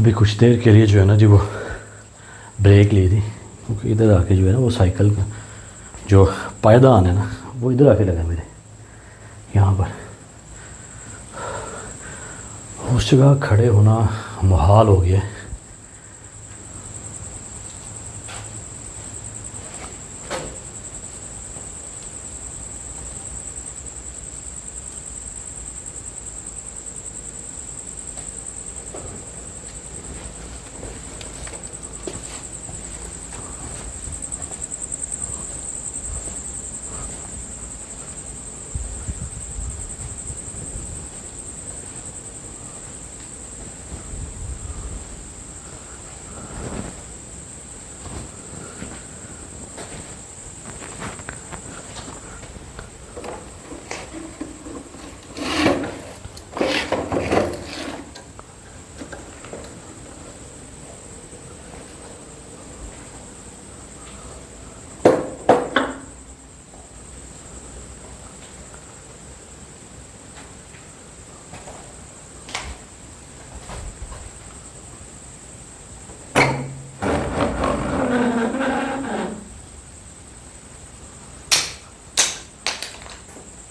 अभी कुछ देर के लिए जो है ना जी वो ब्रेक ली थी, क्योंकि इधर आके जो है ना वो साइकिल का जो पायदान है ना वो इधर आके लगा मेरे यहाँ पर। उस जगह खड़े होना मुहाल हो गया।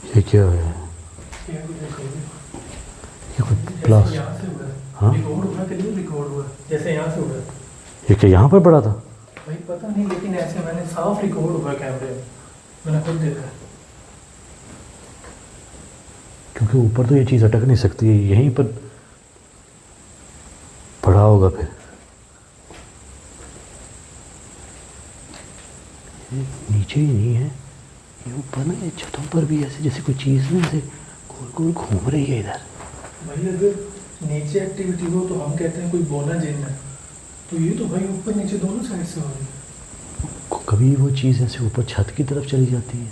ये क्या है? ये कोई प्लास? हाँ रिकॉर्ड हुआ कि नहीं रिकॉर्ड हुआ, जैसे यहाँ से हुआ। ये क्या यहाँ पर पड़ा था? भाई पता नहीं, लेकिन ऐसे मैंने साफ रिकॉर्ड हुआ कैमरे में, मैंने खुद देखा। क्योंकि ऊपर तो ये चीज़ अटक नहीं सकती है, यहीं पर पड़ा होगा फिर। ये नीचे ही नहीं है, ये ऊपर ना ये छतों पर भी ऐसे जैसे कोई चीज़ ना ऐसे गोल गोल घूम रही है इधर। भाई अगर नीचे एक्टिविटी हो तो हम कहते हैं कोई बोला जिन है, तो ये तो भाई ऊपर नीचे दोनों साइड से हो रही है। कभी वो चीज़ ऐसे ऊपर छत की तरफ चली जाती है,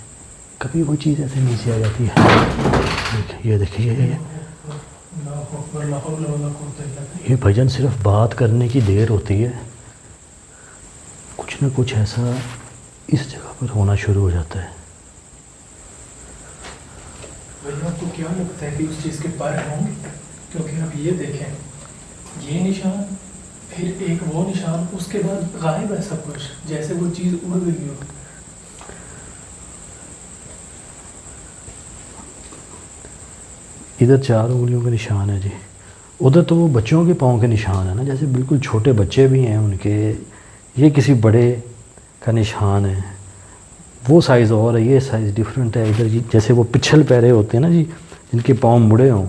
कभी वो चीज़ ऐसे नीचे आ जाती है। ये देखिए ये भजन सिर्फ बात करने की देर होती है, कुछ ना कुछ ऐसा इस जगह पर होना शुरू हो जाता है। भैया आपको क्या लगता है कि उस चीज़ के पर होंगे? क्योंकि आप ये देखें, ये निशान, फिर एक वो निशान, उसके बाद गायब है सब कुछ, जैसे वो चीज़ उड़ गई हो। इधर 4 उंगलियों के निशान है जी, उधर तो वो बच्चों के पाँव के निशान है ना, जैसे बिल्कुल छोटे बच्चे भी हैं उनके। ये किसी बड़े का निशान है, वो साइज़ और है, ये साइज़ डिफरेंट है। इधर जी जैसे वो पिछल पैरे होते हैं ना जी, जिनके पाँव मुड़े हों,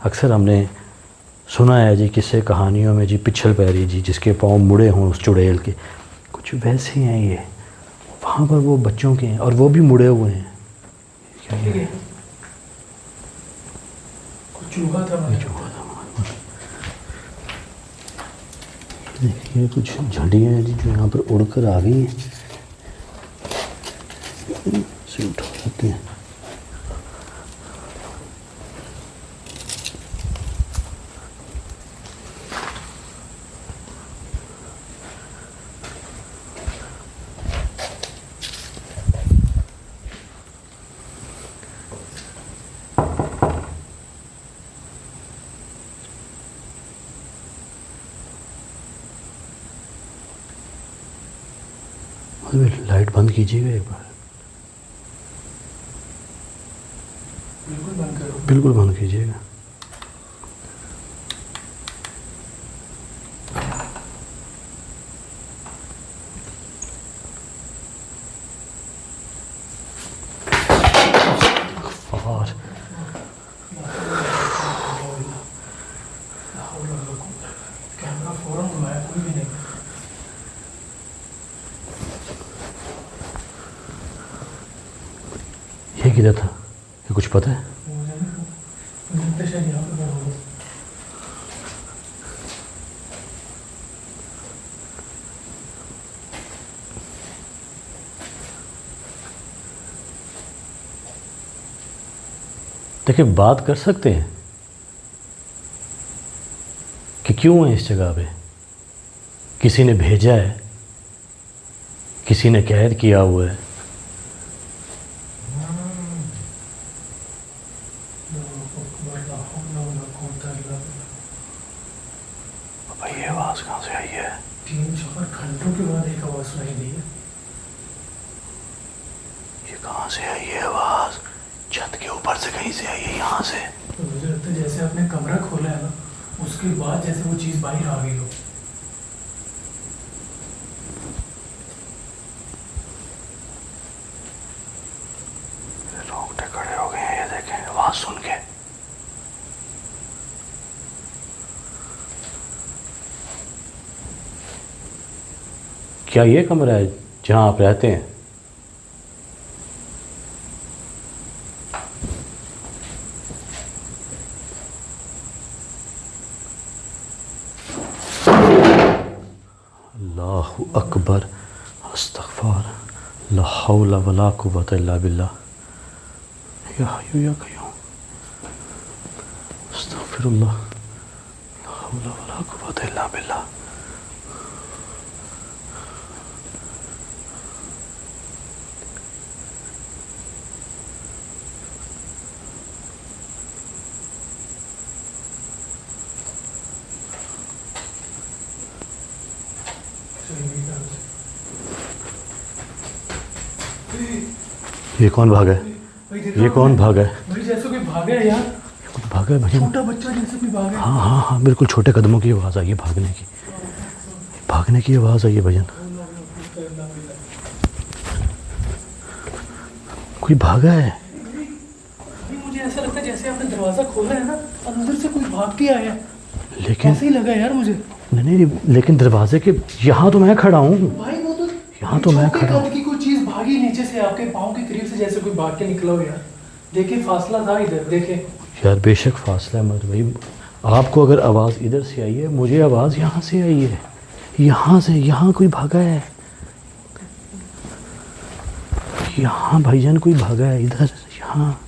अक्सर हमने सुना है जी किस्से कहानियों में जी, पिछल पैरी जी जिसके पाँव मुड़े हों उस चुड़ैल के, कुछ वैसे हैं ये। वहाँ पर वो बच्चों के हैं और वो भी मुड़े हुए हैं। क्या ये चूहा था, देखिए कुछ झंडियाँ हैं जी जो यहाँ पर उड़कर आ गई हैं, से उठा सकते हैं। लाइट बंद कीजिएगा एक बार, बिल्कुल बंद करो। बिल्कुल बंद कीजिएगा। कैमरा फौरन घुमाया, कोई भी नहीं। ये किधर था, ये कुछ पता है? मुझे शायद यहाँ पे बड़ा होगा। देखिए बात कर सकते हैं कि क्यों है इस जगह पे, किसी ने भेजा है, किसी ने कैद किया हुआ है। भाई ये आवाज़ कहाँ से आई है? 3-4 घंटों के बाद एक आवाज़ सुनाई दी है। ये कहाँ से आई है आवाज़? छत के ऊपर से कहीं से आई है, यहाँ से? तो मुझे लगता है जैसे आपने कमरा खोला है ना, उसके बाद जैसे वो चीज़ बाहर आ गई हो। रोंगटे खड़े हो गए हैं, ये देखें आवाज़ सुन के। क्या ये कमरा है जहाँ आप रहते हैं? अल्लाहु अकबर, अस्तगफार, ला हौला वला कुव्वता इल्ला बिल्लाह, या हय्यु या कय्यूम, अस्तगफिरुल्लाह, ला हौला वला कुव्वता इल्ला बिल्लाह। ये कौन भागा है? ये कौन भागा है? भाई जैसे कोई भागा है यार, कुछ भागा है भैया? छोटा बच्चा जैसे कोई भागा है। हाँ हाँ हाँ, बिल्कुल छोटे कदमों की आवाज़ आई है, भागने की आवाज़ आई है भजन। कोई भागा है। भाई मुझे ऐसा लगता है जैसे आपने दरवाज़ा खोला है ना, अंदर से कोई भाग के आया है। लेकिन ऐसे ही लगा यार मुझे। नहीं, लेकिन दरवाजे के यहाँ तो मैं खड़ा हूँ। भाई वो तो यहाँ तो मैं खड़ा हूँ। कद की कोई चीज़ भागी नीचे से आपके पाँव के करीब से, जैसे कोई भाग के निकला हो यार। देखिए फासला था इधर, देखे यार बेशक फासला है, मगर भाई आपको अगर आवाज़ इधर से आई है, मुझे आवाज़ यहाँ से आई है, यहाँ से। यहाँ कोई भागा है, यहाँ भाईजान कोई भागा है इधर, यहाँ।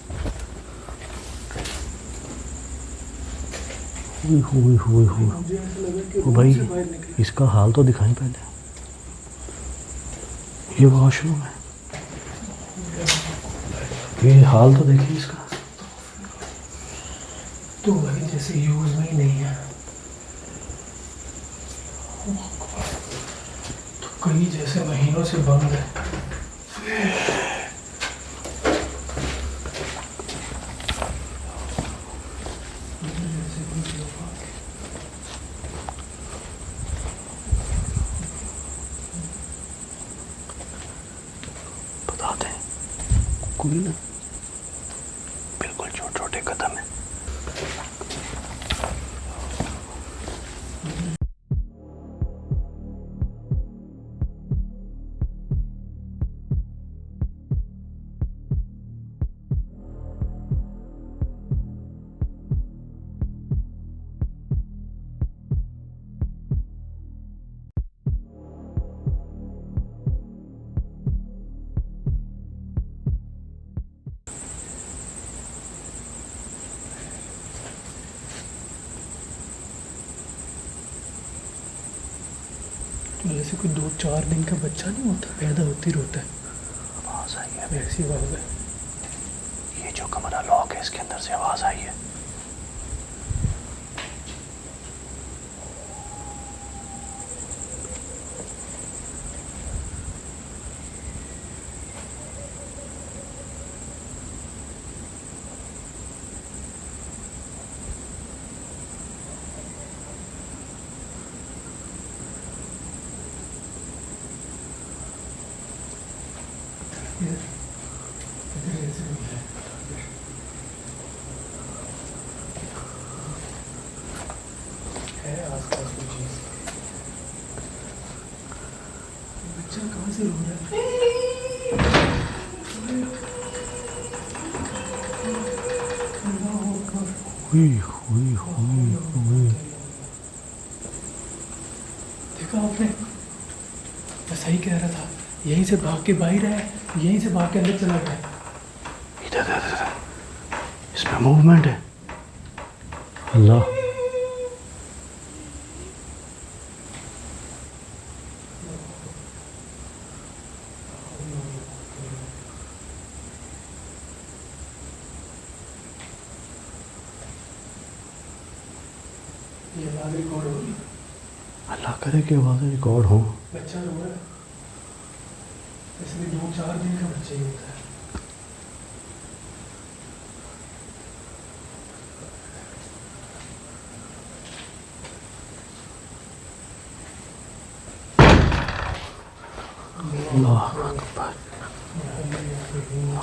हुई मुझे ऐसा लगा कि ओ भाई, रूम से बाहर निकले। इसका हाल तो दिखाएं पहले। ये वॉशरूम है, ये हाल तो देखिए इसका। तो भाई जैसे यूज में ही नहीं है, तो कई जैसे महीनों से बंद है। बता दें कोई ना, बिल्कुल छोटे छोटे कदम है। तो जैसे कोई 2-4 दिन का बच्चा नहीं होता, पैदा होते ही रोता है, आवाज़ आई है, वैसी आवाज़ है। ये जो कमरा लॉक है इसके अंदर से आवाज़ आई है। इधर जैसे कोई है। है आसपास कोई चीज़। बच्चा कहाँ से रो रहा है? हुई। देखा आपने, मैं सही कह रहा था। यहीं से भाग के बाहर आया, यहीं से भाग के अंदर चला गया। इधर इसमें मूवमेंट है। अल्लाह, ये आवाज़ रिकॉर्ड हो रही है। अल्लाह करे कि आवाज़ें रिकॉर्ड हों। बच्चा रो रहा है, इसलिए 2-4 दिन का बच्चा ही होता है। अल्लाह अकबर,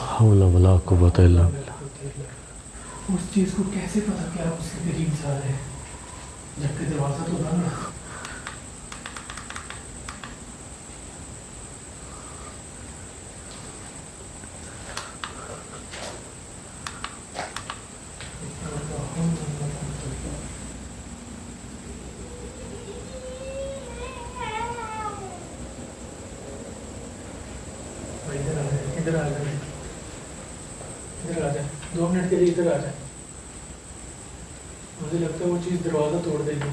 हौला वला कुव्वता इल्ला बिल्लाह। उस चीज़ को कैसे पता कि आप उसके करीब जा रहे हैं जबकि दरवाज़ा तो बंद है। इधर आ जाए, इधर आ जाए, इधर आ जाए, 2 मिनट के लिए इधर आ जाए। मुझे लगता है वो चीज़ दरवाज़ा तोड़ देगी।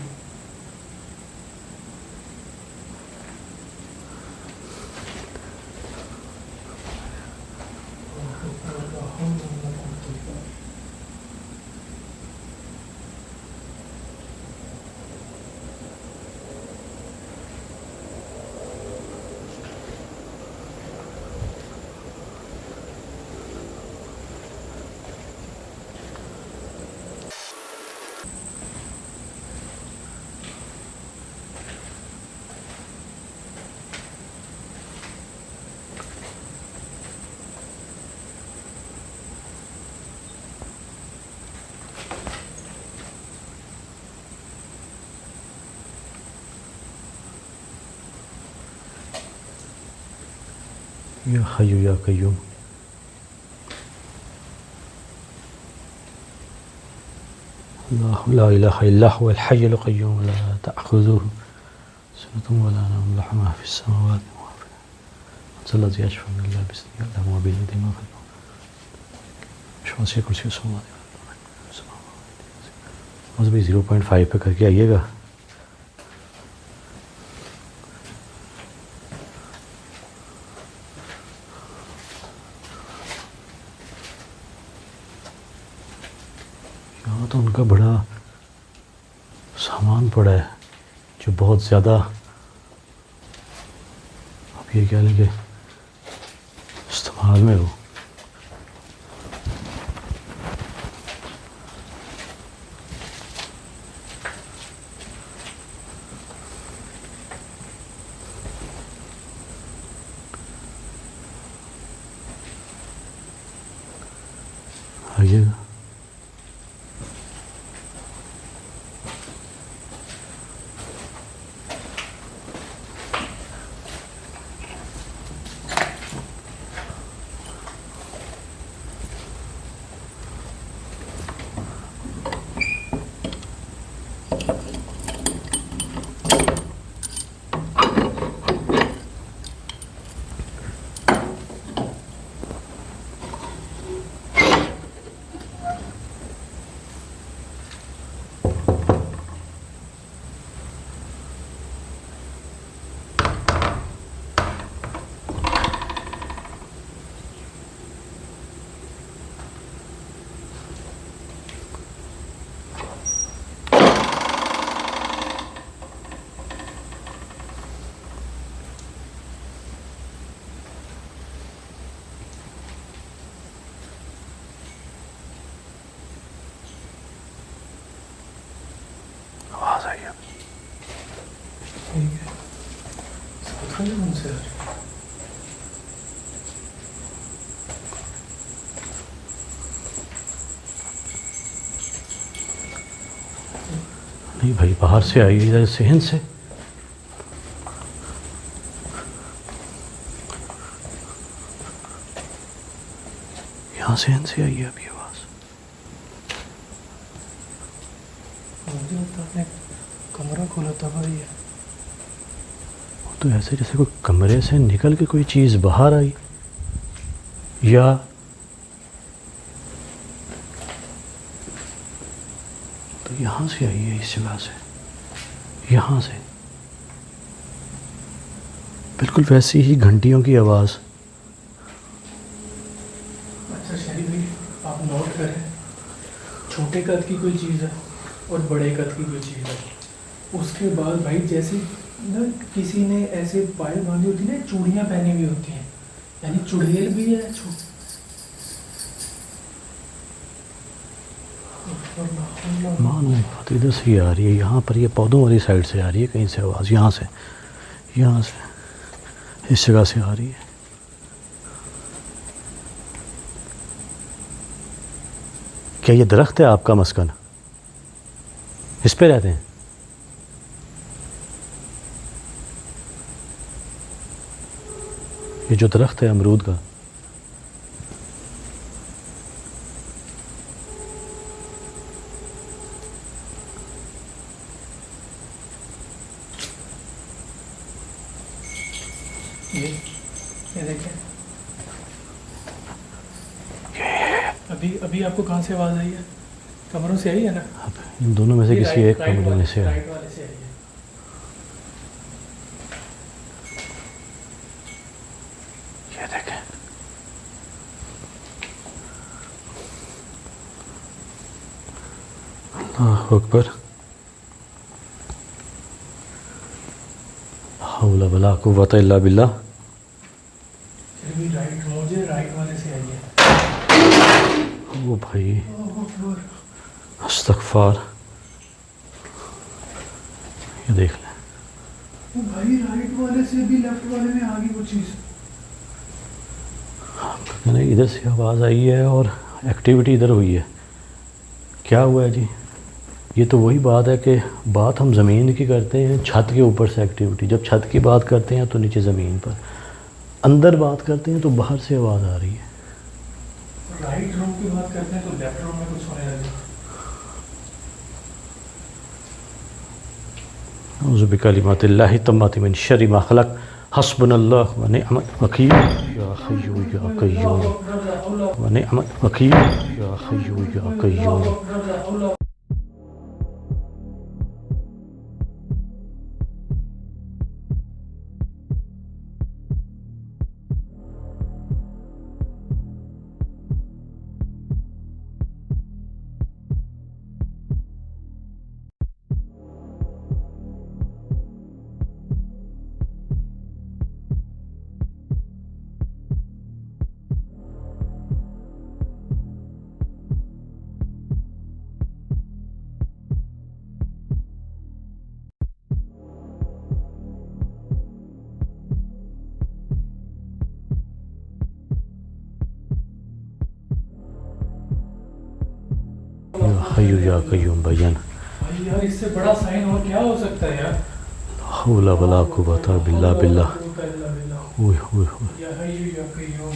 या हय्यु या कय्यूम, अल्लाहु ला इलाहा इल्ला हुवल हय्युल क़य्यूम ला तअख़ुज़ुहु सिनतुन वला नौम लहु मा फ़िस समावाति व मा फ़िल अर्ज़ वल्लज़ी यशफ़अु इल्ला बिइज़निहि यअलमु मा बैन अयदीहिम व मा ख़ल्फ़हum वसिअ कुर्सियुहु समावाति वल अर्ज़। बस भाई 0.5 पे करके आइएगा। यहाँ तो उनका बड़ा सामान पड़ा है जो बहुत ज़्यादा, आप ये कह लें कि इस्तेमाल में हो। आइएगा। आवाज़ आई है। ठीक है, साथ खड़े हैं उनसे आज। नहीं भाई, बाहर से आई, इधर सहन से। यहाँ सहन से आई है अभी आवाज़। मुझे लगता है आपने कमरा खोला तब आई है। वो तो ऐसे जैसे कोई कमरे से निकल के कोई चीज़ बाहर आई, या तो यहाँ से आई है, इस जगह से, यहाँ से बिल्कुल वैसी ही घंटियों की आवाज़। अच्छा शरीफ भाई, आप नोट करें, छोटे कद की कोई चीज़ है और बड़े कद की कोई चीज़ है। उसके बाद भाई जैसे ना किसी ने ऐसे पायल बांधी होती है ना, चूड़ियाँ पहनी हुई होती हैं, यानी चुड़ैल भी है मान नहीं बात इधर से ही आ रही है, यहाँ पर ये पौधों वाली साइड से आ रही है कहीं से आवाज़, यहाँ से इस जगह से आ रही है। क्या ये दरख्त है आपका मस्कन? इस पे रहते हैं? ये जो दरख्त है अमरूद का, ये देखें। अभी आपको कहाँ से आवाज़ आई है? कमरों से आई है ना? अब इन दोनों में से किसी एक कमरे में से है। राइट वाले से आई है। ये देखें, अल्लाह अकबर, हौला वला कुव्वता इल्ला बिल्लाह। फिर भी मुझे राइट वाले से आई है। ओ भाई, ओह अकबर। अस्तगफार, ये देख लें। वो भाई राइट वाले से भी लेफ्ट वाले में आ गई वो चीज़। मैंने इधर से आवाज़ आई है और एक्टिविटी इधर हुई है। क्या हुआ है जी? ये तो वही बात है कि बात हम ज़मीन की करते हैं, छत के ऊपर से एक्टिविटी, जब छत की बात करते हैं तो नीचे ज़मीन पर, अंदर बात करते हैं तो बाहर से आवाज़ आ रही है। राइट रूम की बात करते हैं तो लेफ्ट रूम में कुछ होने लगे। औज़ु बिकलिमातिल्लाहि तम्माति मिन शर्रि मा खलक़, हस्बुनल्लाहु व निअमल वकील, या हय्यु या क़य्यूम, व निअमल वकील, या हय्यु या क़य्यूम। या हय्यु या क़य्यूम बयान। भाई यार इससे बड़ा साइन और क्या हो सकता है यार? ला हौला वला कुव्वता बिल्ला बिल्लाह। ओए ओए ओए, या हय्यु या क़य्यूम।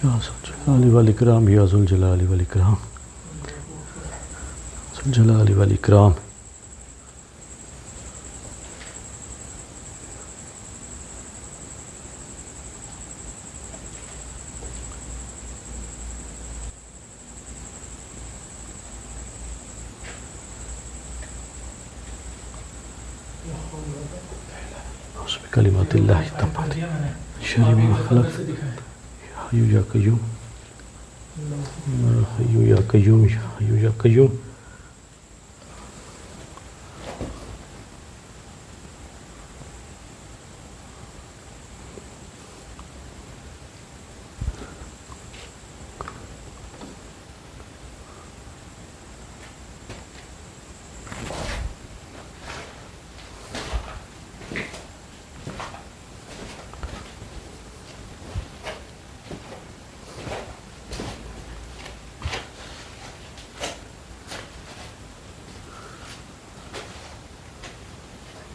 या ज़ुल जलाली वल इकराम, या ज़ुल जलाली वल इकराम, ज़ुल जलाली वल इकराम। औज़ु बिकलिमातिल्लाहि तम्माति मिन शर्रि मा खलक़, या हय्यु या क़य्यूम, या हय्यु या क़य्यूम, या हय्यु या क़य्यूम।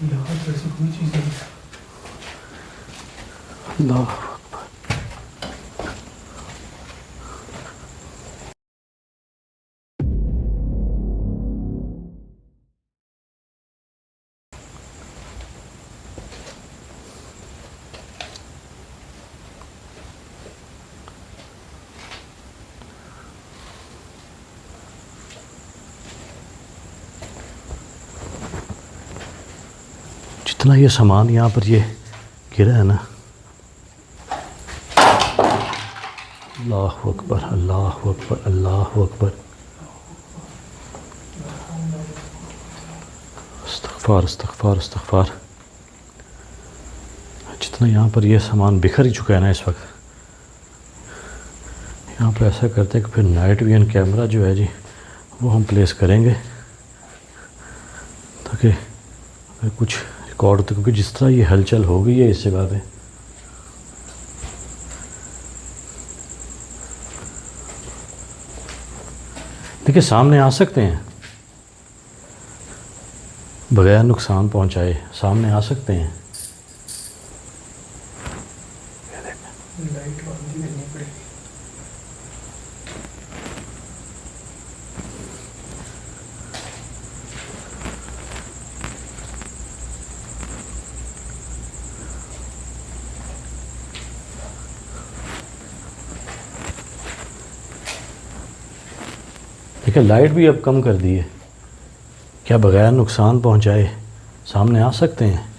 यहाँ पर ऐसी कोई चीज़ नहीं है। अल्लाह जितना ये सामान यहाँ पर ये गिरा है ना, अल्लाह अकबर, अल्लाह अकबर, अल्लाह अकबर। इस्तग़फ़ार इस्तग़फ़ार इस्तग़फ़ार। जितना यहाँ पर ये सामान बिखर ही चुका है ना इस वक्त, यहाँ पर ऐसा करते हैं कि फिर नाइट विजन कैमरा जो है जी वो हम प्लेस करेंगे, ताकि अगर कुछ रिकॉर्ड होते, क्योंकि जिस तरह ये हलचल हो गई है इस जगह पे, देखिए सामने आ सकते हैं बगैर नुकसान पहुंचाए, सामने आ सकते हैं। लाइट बंद ही करनी पड़ेगी। देखिए लाइट भी अब कम कर दी है, क्या बगैर नुकसान पहुंचाए सामने आ सकते हैं।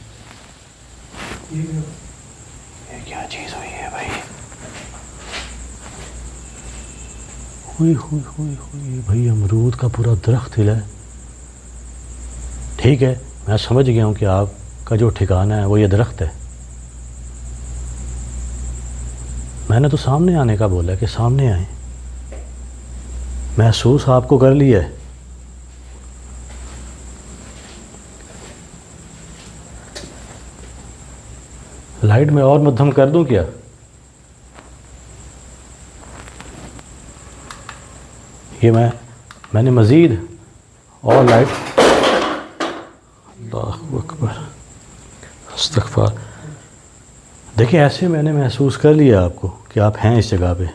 ये क्या चीज़ हुई है भाई? हुई हुई हुई हुई भाई, अमरूद का पूरा दरख्त हिला है। ठीक है, मैं समझ गया हूँ कि आपका जो ठिकाना है वो ये दरख्त है। मैंने तो सामने आने का बोला कि सामने आए, महसूस आपको कर लिया है। लाइट में और मध्यम कर दूं क्या? ये मैंने मज़ीद और लाइट, अल्लाहु अकबर, इस्तग़फ़ार। देखिए ऐसे मैंने महसूस कर लिया आपको कि आप हैं इस जगह पे।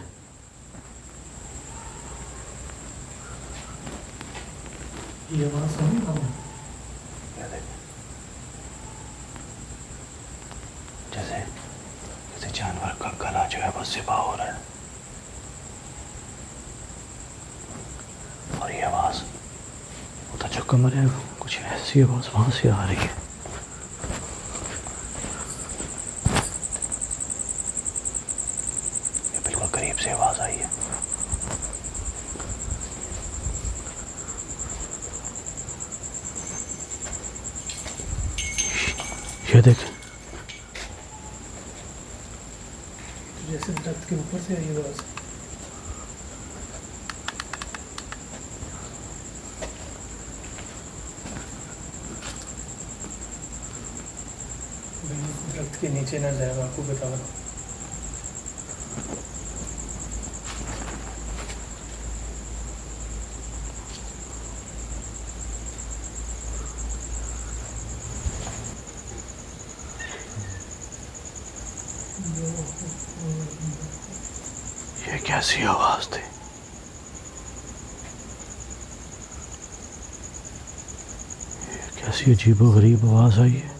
ये आवाज़ सुनी आपने? जैसे किसी जानवर का गला जो है वो ज़िबा हो रहा है, और ये आवाज़ वो तो जो कमरे है कुछ ऐसी आवाज़ वहाँ से आ रही है। ये बिल्कुल करीब से आवाज़ आई है। ये देख, जैसे दरख्त के ऊपर से आई आवाज़। दरख्त के नीचे ना जाएगा, आपको बता रहा हूँ। ये कैसी आवाज़ थी? ये कैसी अजीबोगरीब आवाज़ आई है।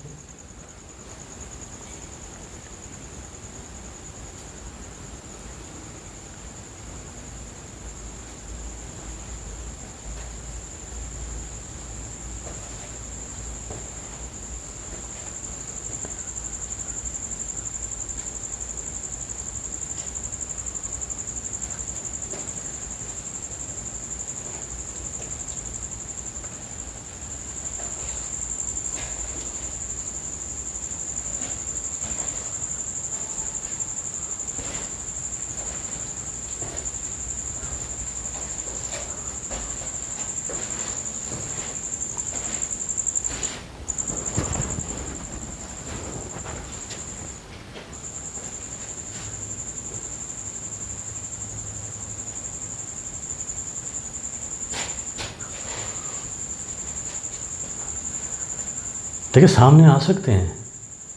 देखिए सामने आ सकते हैं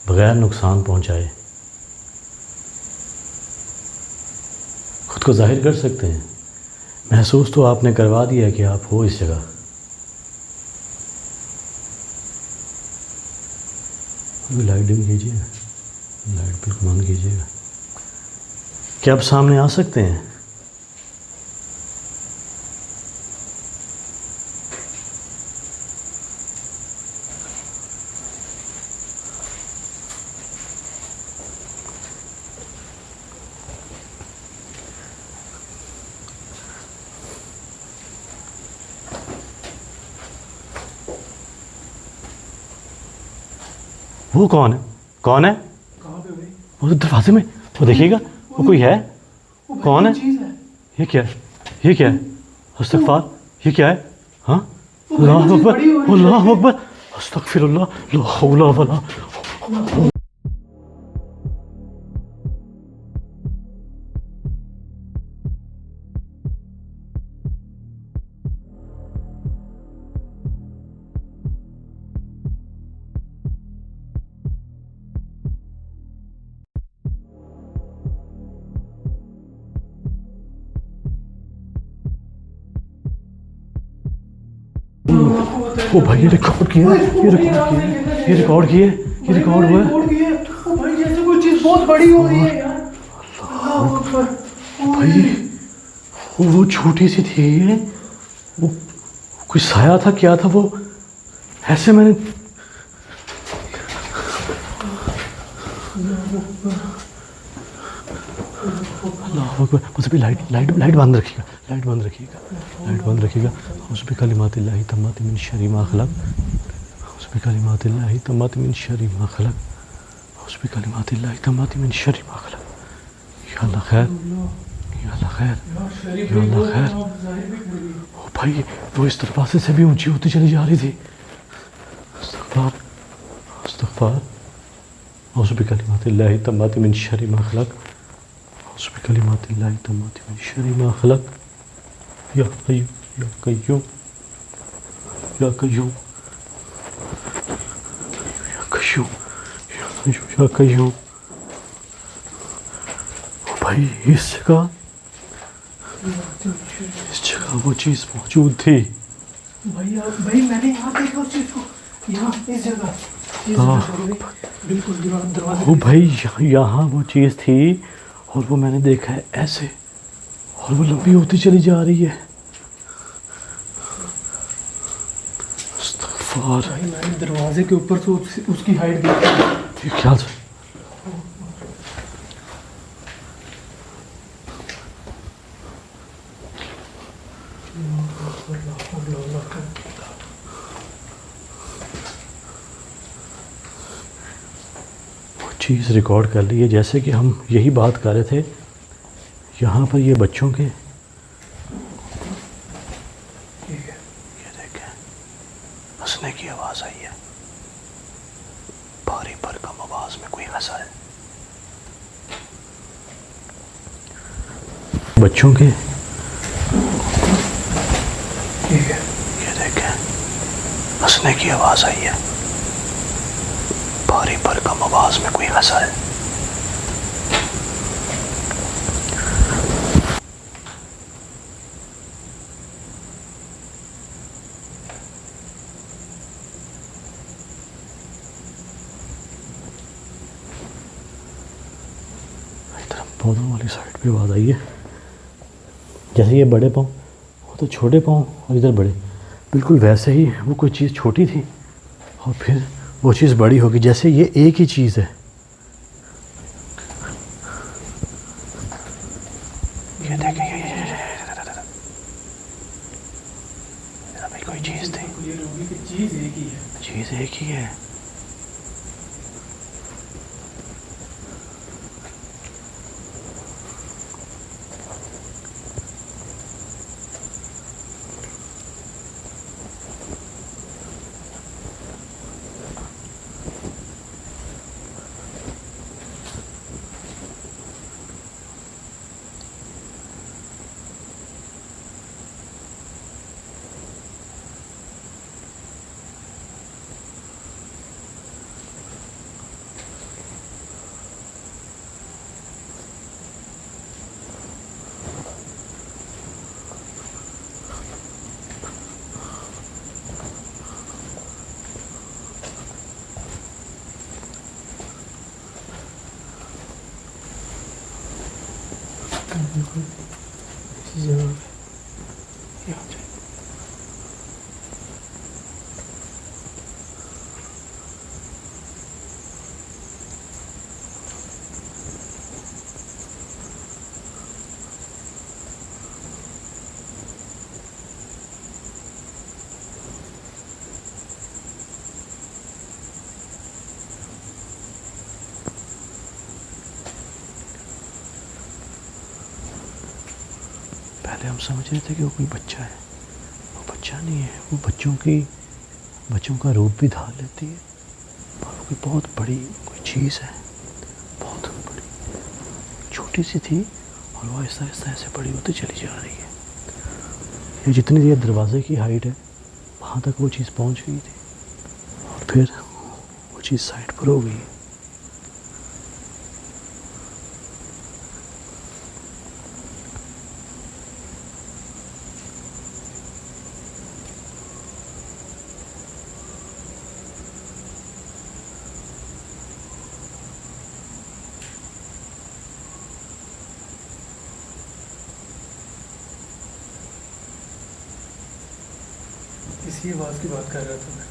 बगैर नुकसान पहुंचाए, खुद को जाहिर कर सकते हैं। महसूस तो आपने करवा दिया है कि आप हो इस जगह। अभी लाइट डिम कीजिए, लाइट बिल्कुल बंद कीजिएगा। क्या आप सामने आ सकते हैं? वो कौन है? कौन है कहाँ पे भाई? वो तो दरवाजे में, वो देखिएगा, वो कोई है? वो भाई कौन ये है? चीज़ है। ये क्या है? ये क्या है? अस्तगफार, ये क्या है? हाँ, वो भाई अल्लाह वो चीज़ अकबर, बड़ी हो रही है। अल्लाह अकबर, अस्तगफिरुल्लाह, ला हौला वला। ओ भाई, ये रिकॉर्ड किया, ये रिकॉर्ड किया, ये रिकॉर्ड किया, ये रिकॉर्ड हुआ है। रिकॉर्ड किया है। ओ भाई जैसे कोई चीज़ बहुत बड़ी हो रही है यार। अल्लाह अकबर। भाई वो छोटी सी थी, वो कोई साया था, क्या था वो? ऐसे मैंने अल्लाह अकबर, मुझे भी लाइट लाइट लाइट बंद रखिएगा, लाइट बंद रखिएगा, लाइट बंद रखिएगा। उस भी कलिमातिल्लाहि तम्माति मिन शर्रि मा खलक, उस भी कलिमातिल्लाहि तम्माति मिन शर्रि मा खलक, उस भी कलिमातिल्लाहि तम्माति मिन शर्रि मा खलक। या अल्लाह खैर, या अल्लाह खैर, यार शरीफ या अल्लाह खैर। जाहिर भी कर दी। ओ भाई, वो इस दरवाजे से भी ऊंची होती चली जा रही थी। अस्तगफार, अस्तगफार, औज़ु बिकलिमातिल्लाहि तम्माति मिन शर्रि मा खलक, औज़ु बिकलिमातिल्लाहि तम्माति मिन शर्रि मा खलक। या कय्यूम, या कय्यूम, या कय्यूम, या कय्यूम, या कय्यूम, या कय्यूम। ओ भाई, इस जगह वो चीज़ मौजूद थी। भाई मैंने यहाँ देखा उस चीज़ को, यहाँ इस जगह इस हाँ। जगह पर भाई, बिल्कुल दरवाजे वो के भाई यहाँ वो चीज़ थी, और वो मैंने देखा है ऐसे, और वो लंबी होती चली जा रही है। अस्तगफार, भाई मैंने दरवाजे के ऊपर से उसकी हाइट देखी। ये क्या था? वो चीज़ रिकॉर्ड कर ली है, जैसे कि हम यही बात कर रहे थे। यहाँ पर ये बच्चों के, ठीक है। ये देखें, हंसने की आवाज़ आई है, भारी भरकम आवाज़ में कोई हंसा है। बच्चों के, ठीक है। ये देखें, हंसने की आवाज़ आई है, भारी भरकम आवाज़ में कोई हंसा है। इधर पौधों वाली साइड पे आवाज़ आई है, जैसे ये बड़े पाँव, वो तो छोटे पाँव, और इधर बड़े, बिल्कुल वैसे ही वो कोई चीज़ छोटी थी और फिर वो चीज़ बड़ी होगी, जैसे ये एक ही चीज़ है। ये देखिए, अभी कोई चीज़ थी, क्लियर होगी कि चीज़ एक ही है। चीज़ एक ही है। इसी जगह पे यहाँ पे। समझ रहे थे कि वो कोई बच्चा है, वो बच्चा नहीं है, वो बच्चों का रूप भी धार लेती है और वो कोई बहुत बड़ी कोई चीज़ है, बहुत बड़ी, छोटी सी थी और वो आहिस्ता आहिस्ता ऐसे बड़ी होती चली जा रही है। ये जितनी देर दरवाजे की हाइट है वहाँ तक वो चीज़ पहुँच गई थी और फिर वो चीज़ साइड पर हो गई। इसी आवाज़ की बात कर रहा था मैं।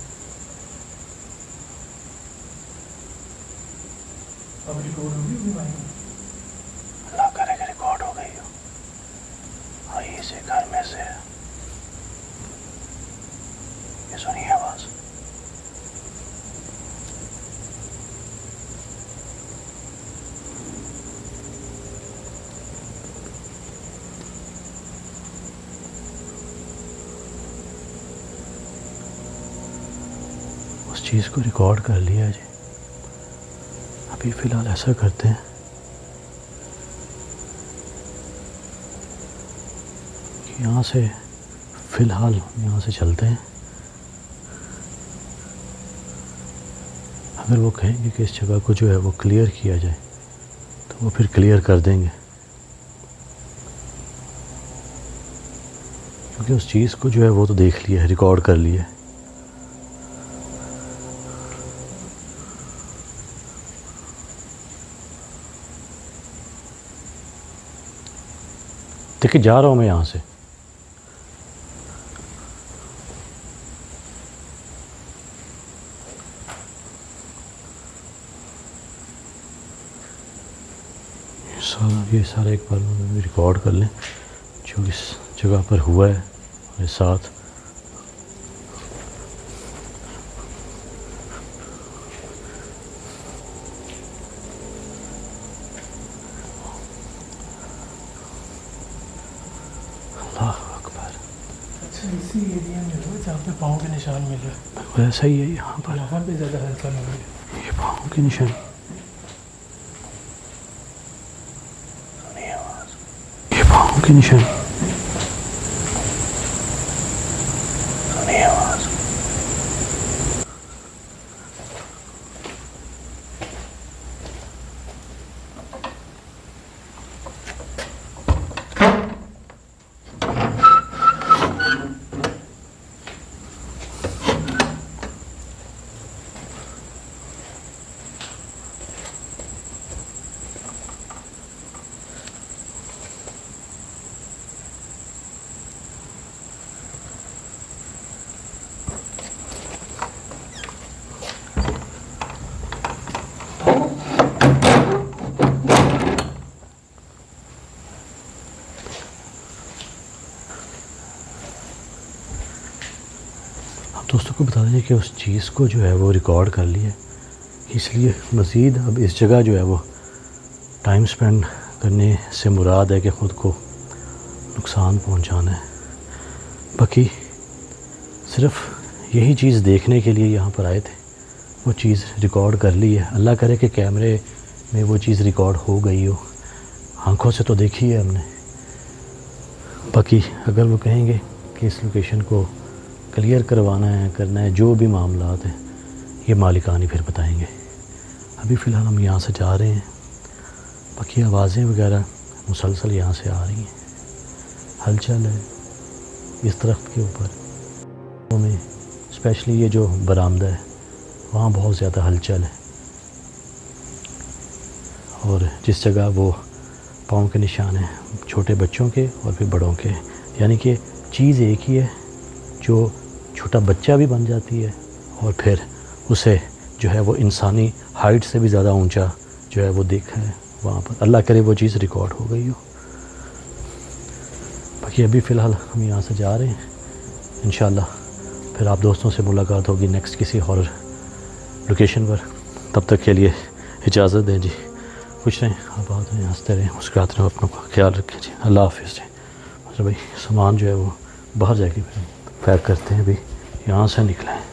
अब रिकॉर्ड होगी अपनी माइक में? अल्लाह करे कि रिकॉर्ड हो गई हो। हाँ, इसे घर में से ये सुनिए आवाज़। उस चीज़ को रिकॉर्ड कर लिया जी। अभी फ़िलहाल ऐसा करते हैं कि यहाँ से फ़िलहाल यहाँ से चलते हैं। अगर वो कहेंगे कि इस जगह को जो है वो क्लियर किया जाए तो वो फिर क्लियर कर देंगे, क्योंकि उस चीज़ को जो है वो तो देख लिया है, रिकॉर्ड कर लिया है। देखिए, जा रहा हूँ मैं यहाँ से। ये सारा एक बार रिकॉर्ड कर लें जो इस जगह पर हुआ है और साथ इसी एरिया में हुआ जहाँ पे पाँव के निशान मिले। वैसा ही है यहाँ पर। यहाँ पे ज़्यादा हल्का नहीं है। ये पाँव के निशान, ये पाँव के निशान, सुनिए आवाज़। दोस्तों को बता दें कि उस चीज़ को जो है वो रिकॉर्ड कर लिया, इसलिए मज़ीद अब इस जगह जो है वो टाइम स्पेंड करने से मुराद है कि ख़ुद को नुकसान पहुंचाना है। बाकी सिर्फ यही चीज़ देखने के लिए यहाँ पर आए थे, वो चीज़ रिकॉर्ड कर ली है। अल्लाह करे कि कैमरे में वो चीज़ रिकॉर्ड हो गई हो, आँखों से तो देखी है हमने। बाकी अगर वो कहेंगे कि इस लोकेशन को क्लियर करवाना है, करना है, जो भी मामलात हैं ये मालिकान ही फिर बताएंगे। अभी फ़िलहाल हम यहाँ से जा रहे हैं। बाकी आवाज़ें वगैरह मुसलसल यहाँ से आ रही हैं, हलचल है इस दरख्त के ऊपर में, स्पेशली ये जो बरामदा है वहाँ बहुत ज़्यादा हलचल है। और जिस जगह वो पाँव के निशान हैं छोटे बच्चों के और फिर बड़ों के, यानी कि चीज़ एक ही है जो छोटा बच्चा भी बन जाती है और फिर उसे जो है वो इंसानी हाइट से भी ज़्यादा ऊंचा जो है वो देखा है वहाँ पर। अल्लाह करे वो चीज़ रिकॉर्ड हो गई हो। बाकी अभी फ़िलहाल हम यहाँ से जा रहे हैं, इंशाल्लाह फिर आप दोस्तों से मुलाकात होगी नेक्स्ट किसी हॉरर लोकेशन पर। तब तक के लिए इजाज़त दें जी, खुश रहें, आबाद रहें, हंसते रहें, मुस्कुराते रहें, अपनों का ख्याल रखें जी। अल्लाह हाफ़िज़ जी। चलो भाई सामान जो है वो बाहर जाके फिर पैक करते हैं, अभी यहाँ से निकलें।